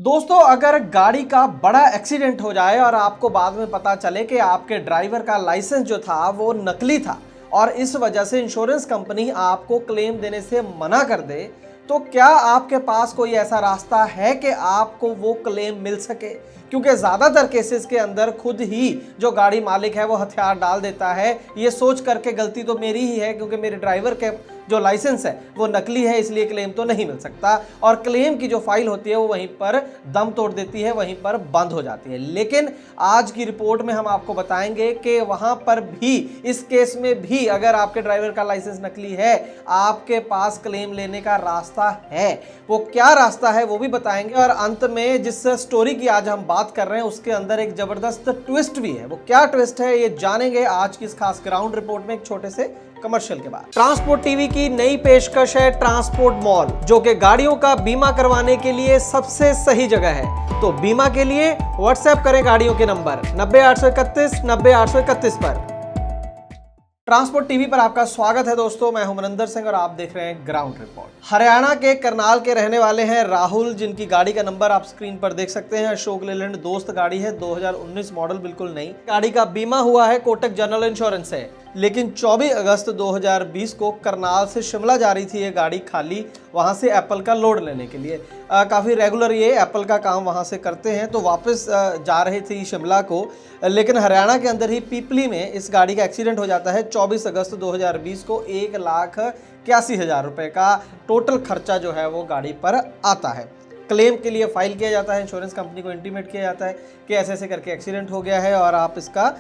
दोस्तों, अगर गाड़ी का बड़ा एक्सीडेंट हो जाए और आपको बाद में पता चले कि आपके ड्राइवर का लाइसेंस जो था वो नकली था और इस वजह से इंश्योरेंस कंपनी आपको क्लेम देने से मना कर दे, तो क्या आपके पास कोई ऐसा रास्ता है कि आपको वो क्लेम मिल सके? क्योंकि ज़्यादातर केसेस के अंदर खुद ही जो गाड़ी मालिक है वो हथियार डाल देता है, ये सोच करके गलती तो मेरी ही है क्योंकि मेरे ड्राइवर के जो लाइसेंस है वो नकली है, इसलिए क्लेम तो नहीं मिल सकता। और क्लेम की जो फाइल होती है वो वहीं पर दम तोड़ देती है, वहीं पर बंद हो जाती है। लेकिन आज की रिपोर्ट में हम आपको बताएंगे कि वहां पर भी, इस केस में भी, अगर आपके ड्राइवर का लाइसेंस नकली है, आपके पास क्लेम लेने का रास्ता है। वो क्या रास्ता है वो भी बताएंगे। और अंत में जिस स्टोरी की आज हम बात कर रहे हैं उसके अंदर एक जबरदस्त ट्विस्ट भी है। वो क्या ट्विस्ट है ये जानेंगे आज की इस खास ग्राउंड रिपोर्ट में, एक छोटे से कमर्शियल के बाद। ट्रांसपोर्ट टीवी की नई पेशकश है ट्रांसपोर्ट मॉल, जो कि गाड़ियों का बीमा करवाने के लिए सबसे सही जगह है। तो बीमा के लिए व्हाट्सएप करें गाड़ियों के नंबर 90 831 90 831 पर। ट्रांसपोर्ट टीवी पर आपका स्वागत है दोस्तों, मैं हूं मनिंदर सिंह और आप देख रहे हैं ग्राउंड रिपोर्ट। हरियाणा के करनाल के रहने वाले हैं राहुल, जिनकी गाड़ी का नंबर आप स्क्रीन पर देख सकते हैं। अशोक लेलैंड दोस्त गाड़ी है, 2019 मॉडल, बिल्कुल नई। गाड़ी का बीमा हुआ है कोटक जनरल इंश्योरेंस से, लेकिन 24 अगस्त 2020 को करनाल से शिमला जा रही थी ये गाड़ी खाली, वहाँ से एप्पल का लोड लेने के लिए। काफ़ी रेगुलर ये एप्पल का काम वहाँ से करते हैं, तो वापस जा रहे थे शिमला को। लेकिन हरियाणा के अंदर ही पीपली में इस गाड़ी का एक्सीडेंट हो जाता है 24 अगस्त 2020 को। 1,81,000 रुपये का टोटल खर्चा जो है वो गाड़ी पर आता है। क्लेम के लिए फाइल किया जाता है, इंश्योरेंस कंपनी को इंटीमेट किया जाता है कि ऐसे ऐसे करके एक्सीडेंट हो गया है और आप इसका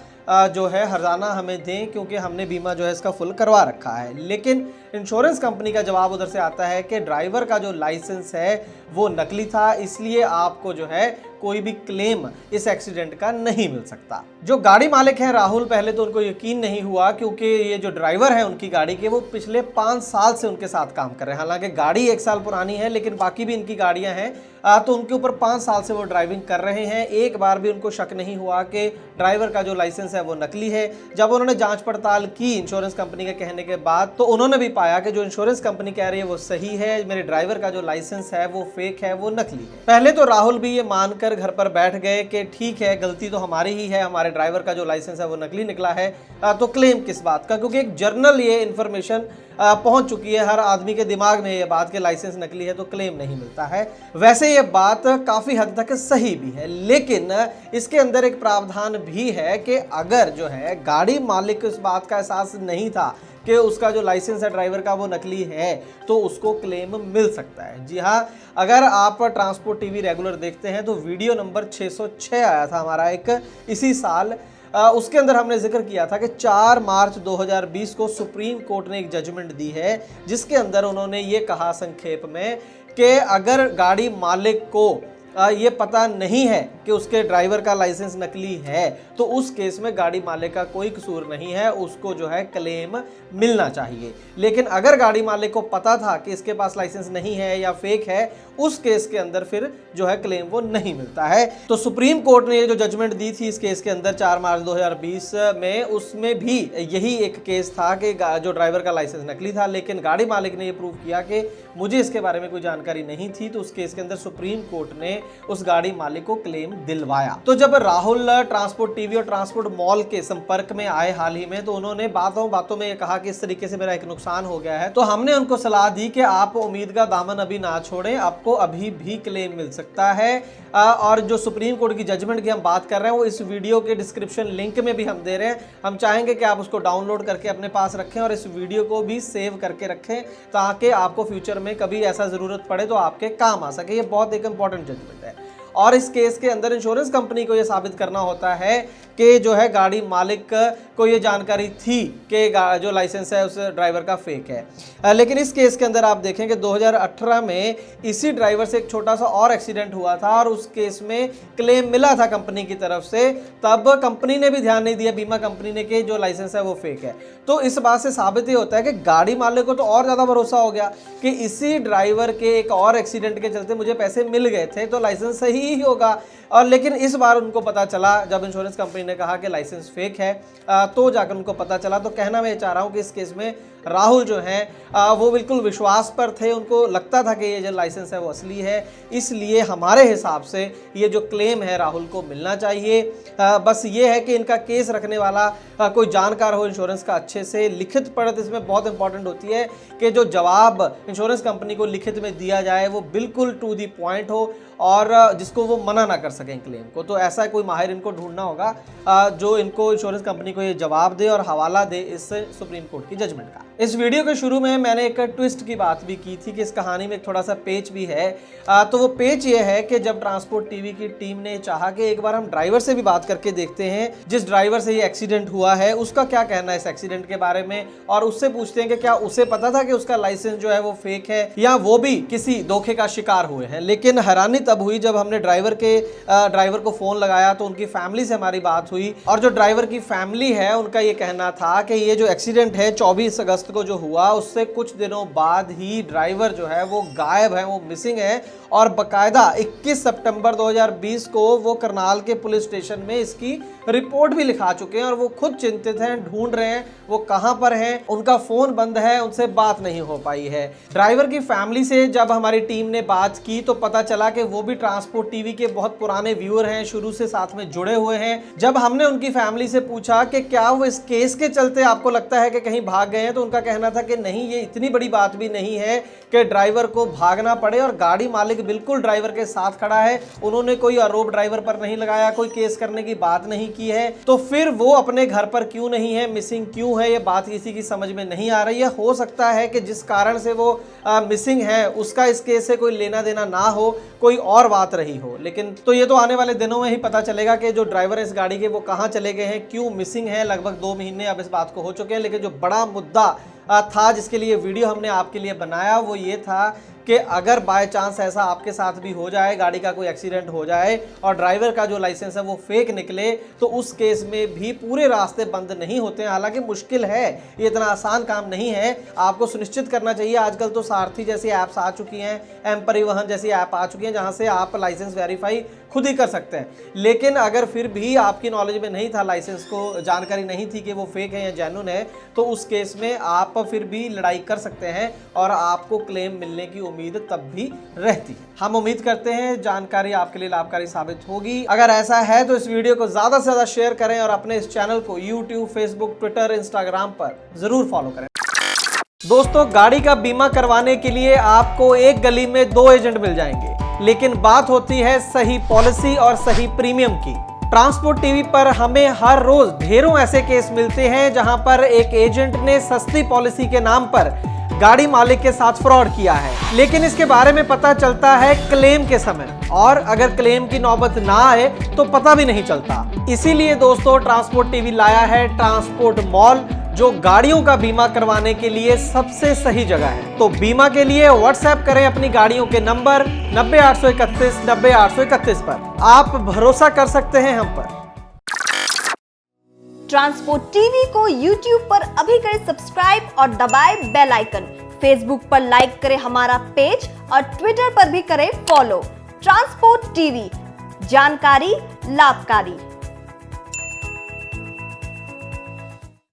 जो है हर्जाना हमें दें क्योंकि हमने बीमा जो है इसका फुल करवा रखा है। लेकिन इंश्योरेंस कंपनी का जवाब उधर से आता है कि ड्राइवर का जो लाइसेंस है वो नकली था, इसलिए आपको जो है कोई भी क्लेम इस एक्सीडेंट का नहीं मिल सकता। जो गाड़ी मालिक हैं राहुल, पहले तो उनको यकीन नहीं हुआ क्योंकि ये जो ड्राइवर है उनकी गाड़ी के, वो पिछले 5 साल से उनके साथ काम कर रहे हैं। हालांकि गाड़ी 1 साल पुरानी है लेकिन बाकी भी इनकी गाड़ियां हैं, तो उनके ऊपर 5 साल से वो ड्राइविंग कर रहे हैं। एक बार भी उनको शक नहीं हुआ कि ड्राइवर का जो लाइसेंस है वो नकली है। जब उन्होंने जांच पड़ताल की इंश्योरेंस कंपनी के कहने के बाद, तो उन्होंने भी पाया कि जो इंश्योरेंस कंपनी कह रही है वो सही है, मेरे ड्राइवर का जो लाइसेंस है वो फेक है, वो नकली है। पहले तो राहुल भी ये मानकर घर पर बैठ गए कि ठीक है, गलती तो हमारी ही है, हमारे ड्राइवर का जो लाइसेंस है वो नकली निकला है, तो क्लेम किस बात का, क्योंकि एक जर्नल ये इन्फॉर्मेशन पहुंच चुकी है हर आदमी के दिमाग में ये बात कि लाइसेंस नकली है तो क्लेम नहीं मिलता है। वैसे ये बात काफ़ी हद तक सही भी है, लेकिन इसके अंदर एक प्रावधान भी है कि अगर जो है गाड़ी मालिक को इस बात का एहसास नहीं था कि उसका जो लाइसेंस है ड्राइवर का वो नकली है, तो उसको क्लेम मिल सकता है। जी हाँ, अगर आप ट्रांसपोर्ट टीवी रेगुलर देखते हैं तो वीडियो नंबर 606 आया था हमारा एक इसी साल, उसके अंदर हमने जिक्र किया था कि 4 मार्च 2020 को सुप्रीम कोर्ट ने एक जजमेंट दी है जिसके अंदर उन्होंने ये कहा संक्षेप में कि अगर गाड़ी मालिक को ये पता नहीं है कि उसके ड्राइवर का लाइसेंस नकली है, तो उस केस में गाड़ी मालिक का कोई कसूर नहीं है, उसको जो है क्लेम मिलना चाहिए। लेकिन अगर गाड़ी मालिक को पता था कि इसके पास लाइसेंस नहीं है या फेक है, उस केस के अंदर फिर जो है क्लेम वो नहीं मिलता है। तो सुप्रीम कोर्ट ने ये जो जजमेंट दी थी इस केस के अंदर 4 मार्च 2020 में, उसमें भी यही एक केस था कि जो ड्राइवर का लाइसेंस नकली था, लेकिन गाड़ी मालिक ने ये प्रूव किया कि मुझे इसके बारे में कोई जानकारी नहीं थी। तो उस केस के अंदर सुप्रीम कोर्ट ने उस गाड़ी मालिक को क्लेम दिलवाया। तो जब राहुल ट्रांसपोर्ट टीवी और ट्रांसपोर्ट मॉल के संपर्क में आए हाल ही में, तो उन्होंने बातों में ये कहा कि इस तरीके से मेरा एक नुकसान हो गया है। तो हमने उनको सलाह दी कि आप उम्मीद का दामन अभी ना छोड़ें, आपको अभी भी क्लेम मिल सकता है। और जो सुप्रीम कोर्ट की जजमेंट की हम बात कर रहे हैं वो इस वीडियो के डिस्क्रिप्शन लिंक में भी हम दे रहे हैं। हम चाहेंगे कि आप उसको डाउनलोड करके अपने पास रखें और इस वीडियो को भी सेव करके रखें ताकि आपको फ्यूचर में कभी ऐसा ज़रूरत पड़े तो आपके काम आ सके। ये बहुत एक इंपॉर्टेंट जजमेंट है। और इस केस के अंदर इंश्योरेंस कंपनी को यह साबित करना होता है कि जो है गाड़ी मालिक को ये जानकारी थी कि जो लाइसेंस है उस ड्राइवर का फेक है। लेकिन इस केस के अंदर आप देखें कि 2018 में इसी ड्राइवर से एक छोटा सा और एक्सीडेंट हुआ था और उस केस में क्लेम मिला था कंपनी की तरफ से। तब कंपनी ने भी ध्यान नहीं दिया, बीमा कंपनी ने, कि जो लाइसेंस है वो फेक है। तो इस बात से साबित ये होता है कि गाड़ी मालिक को तो और ज़्यादा भरोसा हो गया कि इसी ड्राइवर के एक और एक्सीडेंट के चलते मुझे पैसे मिल गए थे, तो लाइसेंस सही ही होगा। और लेकिन इस बार उनको पता चला जब इंश्योरेंस कंपनी ने कहा कि लाइसेंस फेक है, तो जाकर उनको पता चला। तो कहना मैं चाह रहा हूँ कि इस केस में राहुल जो हैं वो बिल्कुल विश्वास पर थे, उनको लगता था कि ये जो लाइसेंस है वो असली है, इसलिए हमारे हिसाब से ये जो क्लेम है राहुल को मिलना चाहिए। बस ये है कि इनका केस रखने वाला कोई जानकार हो इंश्योरेंस का, अच्छे से लिखित पढ़त इसमें बहुत इंपॉर्टेंट होती है कि जो जवाब इंश्योरेंस कंपनी को लिखित में दिया जाए वो बिल्कुल टू दी पॉइंट हो और जिसको वो मना ना कर सकें क्लेम को। तो ऐसा कोई माहिर इनको ढूंढना होगा जो इनको इंश्योरेंस कंपनी को ये जवाब दे और हवाला दे इस सुप्रीम कोर्ट की जजमेंट का। इस वीडियो के शुरू में मैंने एक ट्विस्ट की बात भी की थी कि इस कहानी में एक थोड़ा सा पेच भी है। तो वो पेच ये है कि जब ट्रांसपोर्ट टीवी की टीम ने चाहा कि एक बार हम ड्राइवर से भी बात करके देखते हैं, जिस ड्राइवर से ये एक्सीडेंट हुआ है उसका क्या कहना है इस एक्सीडेंट के बारे में, और उससे पूछते हैं कि क्या उसे पता था कि उसका लाइसेंस जो है वो फेक है या वो भी किसी धोखे का शिकार हुए हैं। लेकिन हैरानी तब हुई जब हमने ड्राइवर को फोन लगाया तो उनकी फैमिली से हमारी बात हुई, और जो ड्राइवर की फैमिली है उनका ये कहना था कि ये जो एक्सीडेंट है 24 अगस्त को जो हुआ उससे कुछ दिनों बाद ही ड्राइवर जो है वो गायब है, वो मिसिंग है, और बकायदा 21 सितंबर 2020 को वो करनाल के पुलिस स्टेशन में इसकी रिपोर्ट भी लिखा चुके हैं और वो खुद चिंतित हैं, ढूंढ रहे हैं वो कहां पर हैं, उनका फोन बंद है, उनसे बात नहीं हो पाई है। ड्राइवर की फैमिली से जब हमारी टीम ने बात की तो पता चला कि वो भी ट्रांसपोर्ट टीवी के बहुत पुराने व्यूअर हैं, शुरू से साथ में जुड़े हुए हैं। जब हमने उनकी फैमिली से पूछा कि क्या वो इस केस के चलते आपको लगता है कि कहीं भाग गए हैं, तो उनका कहना था कि नहीं, ये इतनी बड़ी बात भी नहीं है कि ड्राइवर को भागना पड़े, और गाड़ी मालिक बिल्कुल ड्राइवर के साथ खड़ा है, उन्होंने कोई आरोप ड्राइवर पर नहीं लगाया, कोई केस करने की बात नहीं की है। तो फिर वो अपने घर पर क्यों नहीं है, मिसिंग क्यों है, ये बात किसी की समझ में नहीं आ रही है। हो सकता है कि जिस कारण से वो मिसिंग है उसका इस केस से कोई लेना देना ना हो, कोई और बात रही हो। लेकिन तो ये तो आने वाले दिनों में ही पता चलेगा कि जो ड्राइवर इस गाड़ी के वो कहां चले गए हैं, क्यों मिसिंग है। लगभग 2 महीने अब इस बात को हो चुके हैं। लेकिन जो बड़ा मुद्दा था जिसके लिए वीडियो हमने आपके लिए बनाया वो ये था कि अगर बाय चांस ऐसा आपके साथ भी हो जाए, गाड़ी का कोई एक्सीडेंट हो जाए और ड्राइवर का जो लाइसेंस है वो फेक निकले, तो उस केस में भी पूरे रास्ते बंद नहीं होते हैं। हालांकि मुश्किल है, ये इतना आसान काम नहीं है। आपको सुनिश्चित करना चाहिए। आजकल तो सारथी जैसी ऐप्स आ चुकी हैं, एम परिवहन जैसी ऐप आ चुकी हैं जहां से आप लाइसेंस वेरीफाई खुद ही कर सकते हैं। लेकिन अगर फिर भी आपकी नॉलेज में नहीं था, लाइसेंस को जानकारी नहीं थी कि वो फेक है या जेन्युइन है, तो उस केस में आप फिर भी लड़ाई कर सकते हैं और आपको क्लेम मिलने की उम्मीद तब भी रहती है। हम उम्मीद करते हैं जानकारी आपके लिए लाभकारी साबित होगी। अगर ऐसा है तो इस वीडियो को ज्यादा से ज्यादा शेयर करें और अपने इस चैनल को YouTube, Facebook, Twitter, Instagram पर जरूर फॉलो करें। दोस्तों, गाड़ी का बीमा करवाने के लिए आपको एक गली में 2 एजेंट मिल जाएंगे, लेकिन बात होती है सही पॉलिसी और सही प्रीमियम की। ट्रांसपोर्ट टीवी पर हमें हर रोज ढेरों ऐसे केस मिलते हैं जहां पर एक एजेंट ने सस्ती पॉलिसी के नाम पर गाड़ी मालिक के साथ फ्रॉड किया है, लेकिन इसके बारे में पता चलता है क्लेम के समय, और अगर क्लेम की नौबत ना आए तो पता भी नहीं चलता। इसीलिए दोस्तों, ट्रांसपोर्ट टीवी लाया है ट्रांसपोर्ट मॉल, जो गाड़ियों का बीमा करवाने के लिए सबसे सही जगह है। तो बीमा के लिए व्हाट्सएप करें अपनी गाड़ियों के नंबर 90 831 90 831 पर। आप भरोसा कर सकते हैं हम पर। ट्रांसपोर्ट टीवी को YouTube पर अभी करें सब्सक्राइब और दबाएं बेल आइकन। Facebook पर लाइक करें हमारा पेज और Twitter पर भी करें फॉलो। ट्रांसपोर्ट टीवी, जानकारी लाभकारी।